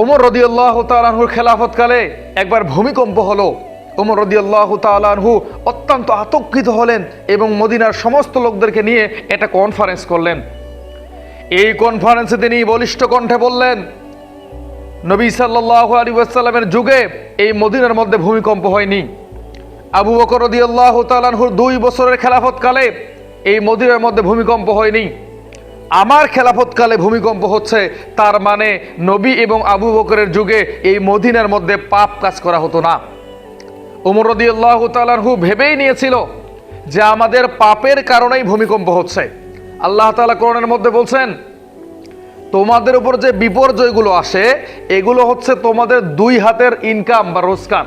ওমর রাদিয়াল্লাহু তাআলা আনহুর খেলাফতকালে একবার ভূমিকম্প হলো। ওমর রাদিয়াল্লাহু তাআলা আনহু অত্যন্ত আতঙ্কিত হলেন এবং মদিনার সমস্ত লোকদেরকে নিয়ে একটা কনফারেন্স করলেন। এই কনফারেন্সে তিনি বলিষ্ঠ কণ্ঠে বললেন, নবী সাল্লাল্লাহু আলাইহি ওয়াসাল্লামের যুগে এই মদিনার মধ্যে ভূমিকম্প হয়নি। আবু বকর রাদিয়াল্লাহু তাআলা আনহুর 2 বছরের খেলাফতকালে এই মদিনার মধ্যে ভূমিকম্প হয়নি। আমার খেলাফতকালে ভূমিকম্প হচ্ছে, তার মানে নবী এবং আবু বকরের যুগে এই মদিনার মধ্যে পাপ কাজ করা হতো না। ওমর রাদিয়াল্লাহু তাআলা আনহু ভেবেই নিয়েছিল যে আমাদের পাপের কারণেই ভূমিকম্প হচ্ছে। আল্লাহ তাআলা কোরআনের মধ্যে বলছেন, তোমাদের উপর যে বিপর্যয়গুলো আসে এগুলো হচ্ছে তোমাদের 2 হাতের ইনকাম বা রোজগার।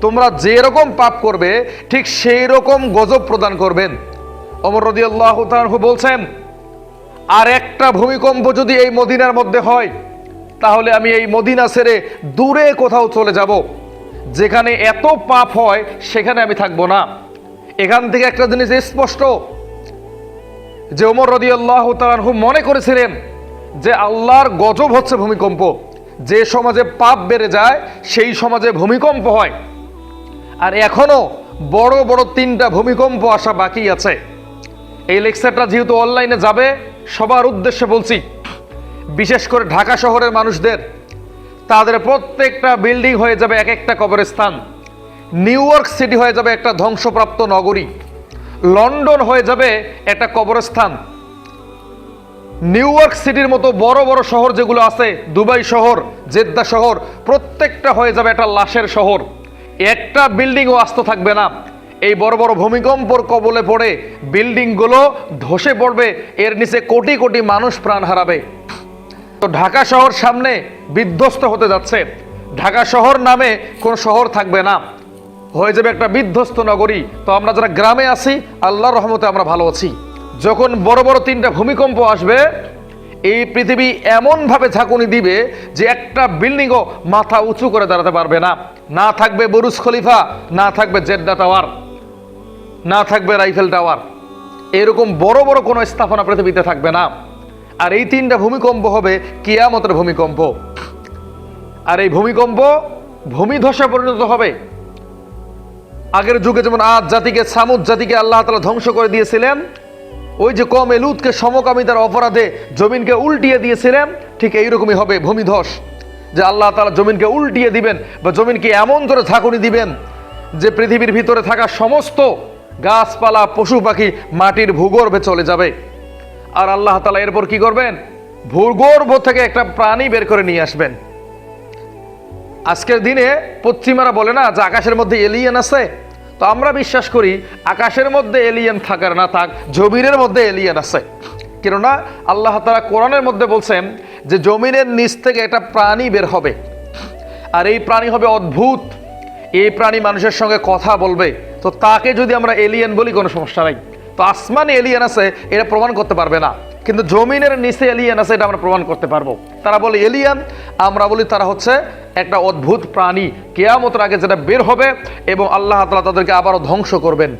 তোমরা যেরকম পাপ করবে ঠিক সেই রকম গজব প্রদান করবেন। ওমর রাদিয়াল্লাহু তাআলা আনহু বলছেন, আর একটা ভূমিকম্প যদি এই মদিনার মধ্যে হয় তাহলে আমি এই মদিনা ছেড়ে দূরে কোথাও চলে যাব, যেখানে এত পাপ হয় সেখানে আমি থাকবো না। এখান থেকে একটা জিনিস স্পষ্ট যে ওমর রাদিয়াল্লাহু তাআলা আনহু মনে করেছিলেন যে আল্লাহর গজব হচ্ছে ভূমিকম্প। যে সমাজে পাপ বেড়ে যায় সেই সমাজে ভূমিকম্প হয়। আর এখনো বড় বড় 3টা ভূমিকম্প আসা বাকি আছে। এই লেকচারটা যেহেতু অনলাইনে যাবে, সবার উদ্দেশ্যে বলছি, বিশেষ করে ঢাকা শহরের মানুষদের, তাদের প্রত্যেকটা বিল্ডিং হয়ে যাবে এক একটা কবরস্থান। নিউ ইয়র্ক সিটি হয়ে যাবে একটা ধ্বংসপ্রাপ্ত নগরী। লন্ডন হয়ে যাবে একটা কবরস্থান। নিউ ইয়র্ক সিটির মতো বড় বড় শহর যেগুলো আছে, দুবাই শহর, জেদ্দা শহর, প্রত্যেকটা হয়ে যাবে একটা লাশের শহর। একটা বিল্ডিংও আস্ত থাকবে না। এই বড় বড় ভূমিকম্পর কবলে পড়ে বিল্ডিংগুলো ধসে পড়বে, এর নিচে কোটি কোটি মানুষ প্রাণ হারাবে। তো ঢাকা শহর সামনে বিধ্বস্ত হতে যাচ্ছে। ঢাকা শহর নামে কোন শহর থাকবে না, হয়ে যাবে একটা বিধ্বস্ত নগরী। তো আমরা যারা গ্রামে আছি, আল্লাহর রহমতে আমরা ভালো আছি। যখন বড় বড় 3টা ভূমিকম্প আসবে, এই পৃথিবী এমনভাবে ঝাঁকুনি দিবে যে একটা বিল্ডিংও মাথা উঁচু করে দাঁড়াতে পারবে না। না থাকবে বুরুজ খলিফা, না থাকবে জেদ্দা টাওয়ার, না থাকবে রাইফেল টাওয়ার। এরকম বড় বড় কোনো স্থাপনা পৃথিবীতে থাকবে না। আর এই 3টা ভূমিকম্প হবে কিয়ামতের ভূমিকম্প। আর এই ভূমিকম্প ভূমিধসে পরিণত হবে। আগের যুগে যেমন আদ জাতিকে, সামুদ জাতিকে আল্লাহ তাআলা ধ্বংস করে দিয়েছিলেন, ওই যে কওমে লূতকে সমকামিতার অপরাধে জমিনকে উল্টিয়ে দিয়েছিলেন, ঠিক এইরকমই হবে ভূমিধস। যে আল্লাহ তাআলা জমিনকে উল্টিয়ে দিবেন বা জমিনকে এমন ধরে ঝাঁকুনি দিবেন যে পৃথিবীর ভিতরে থাকা সমস্ত গাছপালা, পশু পাখি মাটির ভূগর্ভে চলে যাবে। আর আল্লাহ তাআলা এরপর কি করবেন? ভূগর্ভ থেকে একটা প্রাণী বের করে নিয়ে আসবেন। আজকের দিনে পশ্চিমারা বলে না যে আকাশের মধ্যে এলিয়েন আছে, তো আমরা বিশ্বাস করি আকাশের মধ্যে এলিয়েন থাকার না থাক, জমিনের মধ্যে এলিয়েন আছে। কেননা আল্লাহ তাআলা কোরআনের মধ্যে বলছেন যে জমিনের নিচ থেকে একটা প্রাণী বের হবে, আর এই প্রাণী হবে অদ্ভুত। এই প্রাণী মানুষের সঙ্গে কথা বলবে। তো তাকে যদি আমরা এলিয়েন বলি কোনো সমস্যা নাই। তো আসমানে এলিয়েন আছে এটা প্রমাণ করতে পারবে না, কিন্তু জমিনের নিচে এলিয়েন আছে এটা আমরা প্রমাণ করতে পারবো। তারা বলে এলিয়েন, আমরা বলি তারা হচ্ছে একটা অদ্ভুত প্রাণী, কিয়ামতের আগে যেটা বের হবে এবং আল্লাহ তাআলা তাদেরকে আবারও ধ্বংস করবেন।